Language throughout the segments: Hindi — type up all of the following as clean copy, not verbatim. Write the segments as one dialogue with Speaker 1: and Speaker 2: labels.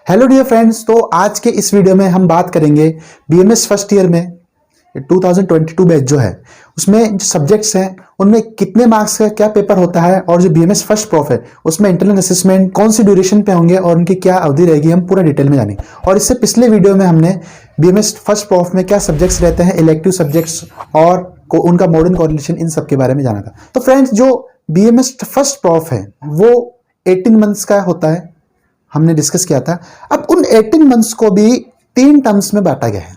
Speaker 1: हेलो डियर फ्रेंड्स, तो आज के इस वीडियो में हम बात करेंगे बीएमएस फर्स्ट ईयर में 2022 बैच जो है उसमें जो सब्जेक्ट्स हैं उनमें कितने मार्क्स का क्या पेपर होता है और जो बीएमएस फर्स्ट प्रॉफ है उसमें इंटरनल असेसमेंट कौन सी ड्यूरेशन पे होंगे और उनकी क्या अवधि रहेगी, हम पूरा डिटेल में जानेंगे। और इससे पिछले वीडियो में हमने बीएमएस फर्स्ट प्रॉफ में क्या सब्जेक्ट्स रहते हैं, इलेक्टिव सब्जेक्ट्स और उनका मॉडर्न कोरिलेशन, इन सब के बारे में जाना था। तो फ्रेंड्स, जो बीएमएस फर्स्ट प्रॉफ है वो 18 मंथ्स का होता है, हमने डिस्कस किया था। अब उन 18 मंथ्स को भी 3 टर्म्स में बांटा गया है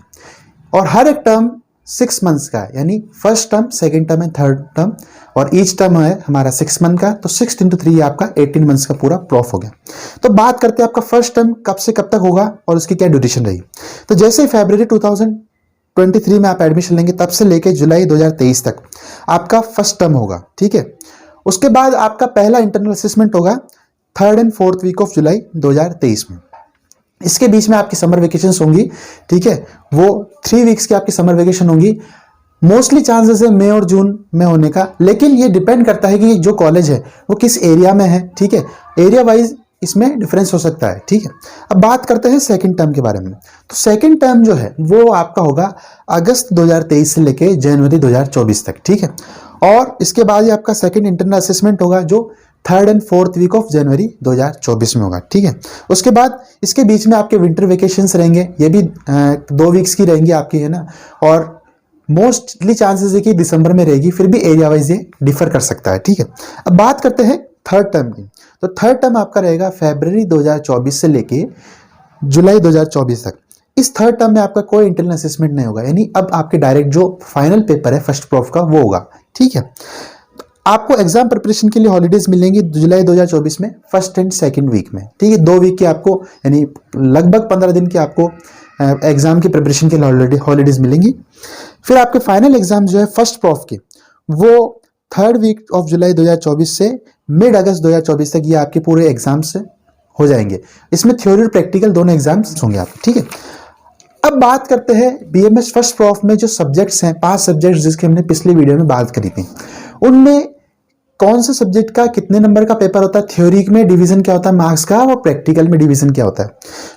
Speaker 1: और हर एक टर्म 6 मंथ्स का है, यानी first term, second term and third term, और ईच टर्म है हमारा 6 मंथ का। तो 6 × 3 आपका 18 मंथ्स का पूरा प्रॉफ हो गया। तो बात करते हैं आपका फर्स्ट टर्म कब से कब तक होगा और उसकी क्या ड्यूरेशन रहेगी। तो जैसे फरवरी 2023 में आप एडमिशन लेंगे तब से लेके जुलाई 2023 तक आपका फर्स्ट टर्म होगा, ठीक है। उसके बाद आपका पहला इंटरनल असेसमेंट होगा 3rd and 4th week of July 2023 में। इसके बीच में आपकी समर वेकेशंस होंगी, ठीक है। वो 3 वीक्स की आपकी समर वेकेशन होंगी। मोस्टली चांसेस है मई और जून में होने का, लेकिन ये डिपेंड करता है कि जो कॉलेज है वो किस एरिया में है, ठीक है। एरिया वाइज इसमें डिफरेंस हो सकता है, ठीक है। अब बात करते हैं सेकंड टर्म के बारे में। तो सेकंड टर्म जो है वो आपका होगा अगस्त 2023 से लेके जनवरी 2024 तक, ठीक है। और इसके बाद ही आपका सेकंड इंटरनल असेसमेंट होगा जो 3rd and 4th week of January 2024 में होगा, ठीक है। उसके बाद इसके बीच में आपके विंटर वेकेशंस रहेंगे, ये भी 2 वीक्स की रहेंगी आपकी, है ना। और मोस्टली चांसेस है कि दिसंबर में रहेगी, फिर भी एरिया वाइज ये डिफर कर सकता है, ठीक है। अब बात करते हैं थर्ड टर्म की। तो थर्ड टर्म आपका रहेगा फरवरी 2024 से लेके जुलाई 2024 तक। इस थर्ड टर्म में आपका कोई इंटरनल असेसमेंट नहीं होगा, यानी अब आपके डायरेक्ट जो फाइनल पेपर है फर्स्ट प्रॉफ का वो होगा, ठीक है। आपको एग्जाम प्रिपरेशन के लिए हॉलीडेज मिलेंगी जुलाई 2024 में फर्स्ट एंड सेकंड वीक में, ठीक है। 2 वीक की आपको, यानी लगभग 15 दिन की आपको एग्जाम की प्रिपरेशन के लिए हॉलीडेज मिलेंगी। फिर आपके फाइनल एग्जाम जो है फर्स्ट प्रॉफ के वो 3rd वीक ऑफ जुलाई 2024 से मिड अगस्त 2024 तक ये आपके पूरे एग्जाम्स हो जाएंगे। इसमें थ्योरी और प्रैक्टिकल दोनों एग्जाम्स होंगे आपके, ठीक है। अब बात करते हैं बीएमएस फर्स्ट प्रॉफ में जो सब्जेक्ट्स हैं, 5 सब्जेक्ट्स जिसके हमने पिछले वीडियो में बात करी थी, उनमें कौन से सब्जेक्ट का कितने नंबर का पेपर होता है, थ्योरी में डिवीजन क्या होता है मार्क्स का और प्रैक्टिकल में डिवीजन क्या होता है।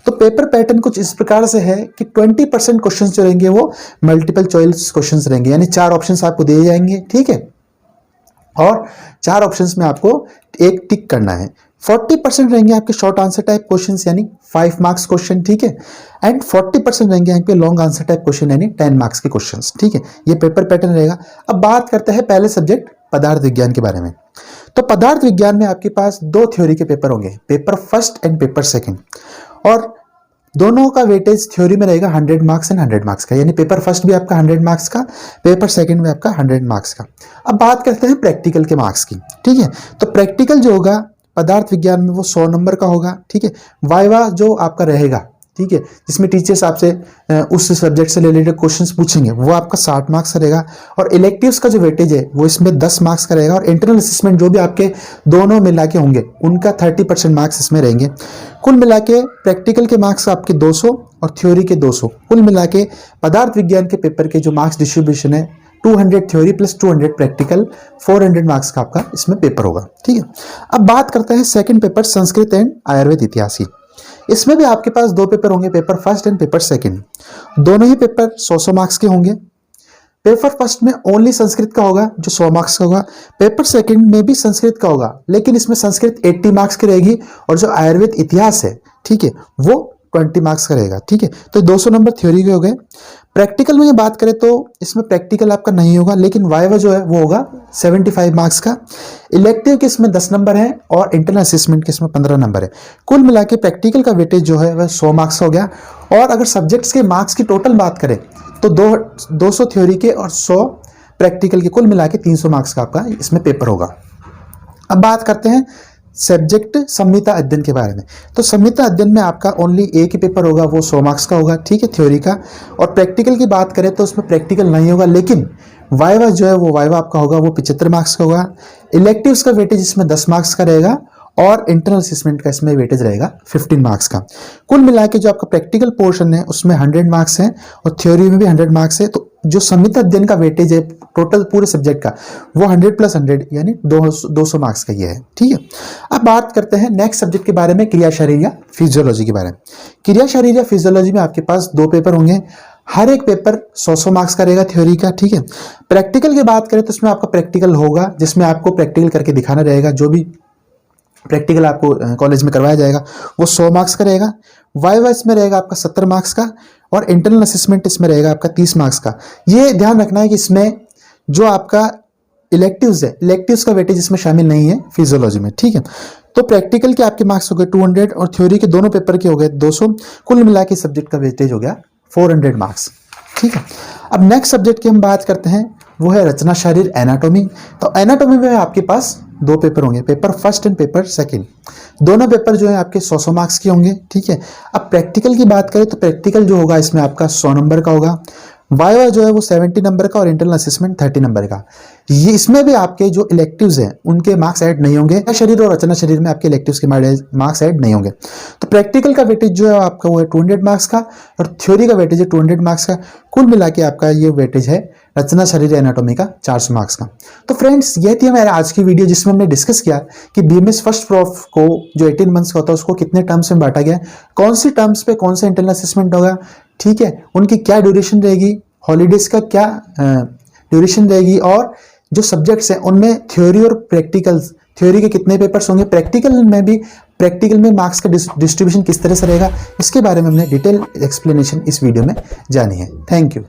Speaker 1: तो पेपर पैटर्न कुछ इस प्रकार से है कि 20% क्वेश्चंस जो रहेंगे वो मल्टीपल चॉइस क्वेश्चंस रहेंगे, यानी 4 ऑप्शंस आपको दिए जाएंगे, ठीक है। और 4 ऑप्शंस में आपको एक टिक करना है। 40% रहेंगे आपके शॉर्ट आंसर टाइप क्वेश्चंस, यानी 5 मार्क्स क्वेश्चन, ठीक है। एंड 40% रहेंगे यहाँ पे लॉन्ग आंसर टाइप क्वेश्चन, यानी 10 मार्क्स के क्वेश्चंस, ठीक है। ये पेपर पैटर्न रहेगा। अब बात करते हैं पहले सब्जेक्ट पदार्थ विज्ञान के बारे में। तो पदार्थ विज्ञान में आपके पास 2 थ्योरी के पेपर होंगे, paper first and paper second, और दोनों का वेटेज थ्योरी में रहेगा 100 मार्क्स एंड 100 मार्क्स का, यानी पेपर फर्स्ट भी आपका 100 मार्क्स का, पेपर सेकंड में आपका 100 मार्क्स का। अब बात करते हैं प्रैक्टिकल के मार्क्स की, ठीक है। तो प्रैक्टिकल जो होगा पदार्थ विज्ञान में वो 100 नंबर का होगा, ठीक है। वाइवा जो आपका रहेगा, ठीक है, जिसमें टीचर्स आपसे उस सब्जेक्ट से रिलेटेड क्वेश्चंस पूछेंगे, वो आपका 60 मार्क्स का रहेगा। और इलेक्टिव्स का जो वेटेज है वो इसमें 10 मार्क्स का रहेगा। और इंटरनल असेसमेंट जो भी आपके दोनों मिला के होंगे उनका 30% मार्क्स इसमें रहेंगे। कुल मिला के प्रैक्टिकल के मार्क्स आपके 200 और थ्योरी के 200, कुल मिला के पदार्थ विज्ञान के पेपर के जो मार्क्स डिस्ट्रीब्यूशन है 200 थ्योरी प्लस 200 प्रैक्टिकल, 400 मार्क्स का आपका इसमें पेपर होगा, ठीक है। अब बात करते हैं second paper Sanskrit and Ayurveda इतिहास की। इसमें भी आपके पास 2 पेपर होंगे, paper first and paper second. दोनों ही पेपर 100 मार्क्स के होंगे। पेपर फर्स्ट में ओनली संस्कृत का होगा जो 100 मार्क्स का होगा। पेपर सेकंड में भी संस्कृत का होगा, लेकिन इसमें संस्कृत 80 मार्क्स की रहेगी और जो आयुर्वेद इतिहास है, ठीक है, वो 20 मार्क्स का रहेगा, ठीक है। तो 200 नंबर थ्योरी के हो गए। प्रैक्टिकल में ये बात करें तो इसमें प्रैक्टिकल आपका नहीं होगा, लेकिन वाइवा जो है वो होगा 75 मार्क्स का। इलेक्टिव के इसमें 10 नंबर है और इंटरनल असेसमेंट के इसमें 15 नंबर है। कुल मिला के प्रैक्टिकल का वेटेज जो है वह 100 मार्क्स हो गया। और अगर सब्जेक्ट्स के मार्क्स की टोटल बात करें तो 200 थ्योरी के और 100 प्रैक्टिकल के, कुल मिला के 300 मार्क्स का आपका इसमें पेपर होगा। अब बात करते हैं सब्जेक्ट संहिता अध्ययन के बारे में। तो संहिता अध्ययन में आपका ओनली एक ही पेपर होगा, वो 100 मार्क्स का होगा, ठीक है, थ्योरी का। और प्रैक्टिकल की बात करें तो उसमें प्रैक्टिकल नहीं होगा, लेकिन वाइवा जो है वो वाइवा आपका होगा वो 75 मार्क्स का होगा। इलेक्टिव्स का वेटेज इसमें 10 मार्क्स का रहेगा और इंटरनल असेसमेंट का इसमें वेटेज रहेगा 15 मार्क्स का। कुल मिला के जो आपका प्रैक्टिकल पोर्शन है उसमें 100 मार्क्स है और थ्योरी में भी 100 मार्क्स है। तो जो संमित अध्ययन का वेटेज है टोटल पूरे सब्जेक्ट का, वो 100+100 यानी 200 मार्क्स का ये है। ठीक है, अब बात करते हैं नेक्स्ट सब्जेक्ट के बारे में, क्रिया शरीर या फिजियोलॉजी के बारे में। क्रिया शरीर या फिजियोलॉजी में आपके पास 2 पेपर होंगे, हर एक पेपर 100 मार्क्स का रहेगा थ्योरी का। ठीक है, प्रैक्टिकल की बात करें तो उसमें आपका प्रैक्टिकल होगा, जिसमें आपको प्रैक्टिकल करके दिखाना रहेगा। जो भी प्रैक्टिकल आपको कॉलेज में करवाया जाएगा वो 100 मार्क्स का रहेगा। वाइवा इसमें रहेगा आपका 70 मार्क्स का, और इंटरनल असेसमेंट इसमें रहेगा आपका 30 मार्क्स का। ये ध्यान रखना है कि इसमें जो आपका इलेक्टिव्स है, इलेक्टिव्स का वेटेज इसमें शामिल नहीं है फिजियोलॉजी में। ठीक है, तो प्रैक्टिकल के आपके मार्क्स हो गए 200 और थ्योरी के दोनों पेपर के हो गए 200, कुल मिला के सब्जेक्ट का वेटेज हो गया 400 मार्क्स। ठीक है, अब नेक्स्ट सब्जेक्ट की हम बात करते हैं, वो है रचना शरीर एनाटॉमी। तो एनाटॉमी में आपके पास 2 पेपर होंगे, paper first and paper second. दोनों पेपर जो है आपके 100 मार्क्स के होंगे। ठीक है, अब प्रैक्टिकल की बात करें तो प्रैक्टिकल जो होगा इसमें आपका 100 नंबर का होगा, वाइवा जो है वो 70 नंबर का, और इंटरनल असेसमेंट 30 नंबर का। ये इसमें भी आपके जो इलेक्टिव्स हैं उनके मार्क्स ऐड नहीं होंगे। शरीर और रचना शरीर में आपके इलेक्टिव्स के मार्क्स ऐड नहीं होंगे। तो प्रैक्टिकल का वेटेज जो है आपका वो है 200 मार्क्स का, और थ्योरी का वेटेज है 200 मार्क्स का। कुल मिला के आपका ये वेटेज है रचना शरीर एनाटॉमी का 400 मार्क्स का। तो फ्रेंड्स, ये थी हमारी आज की वीडियो, जिसमें हमने डिस्कस किया कि बीएमएस फर्स्ट प्रॉफ को जो 18 मंथ्स का होता है उसको कितने टर्म्स में बांटा गया, कौन सी टर्म्स पे कौन सा इंटरनल असेसमेंट होगा। ठीक है, उनकी क्या ड्यूरेशन रहेगी, हॉलीडेज का क्या ड्यूरेशन रहेगी, और जो सब्जेक्ट्स हैं उनमें थ्योरी और प्रैक्टिकल्स, थ्योरी के कितने पेपर्स होंगे, प्रैक्टिकल में मार्क्स का डिस्ट्रीब्यूशन किस तरह से रहेगा, इसके बारे में हमने डिटेल एक्सप्लेनेशन इस वीडियो में जानी है। Thank you.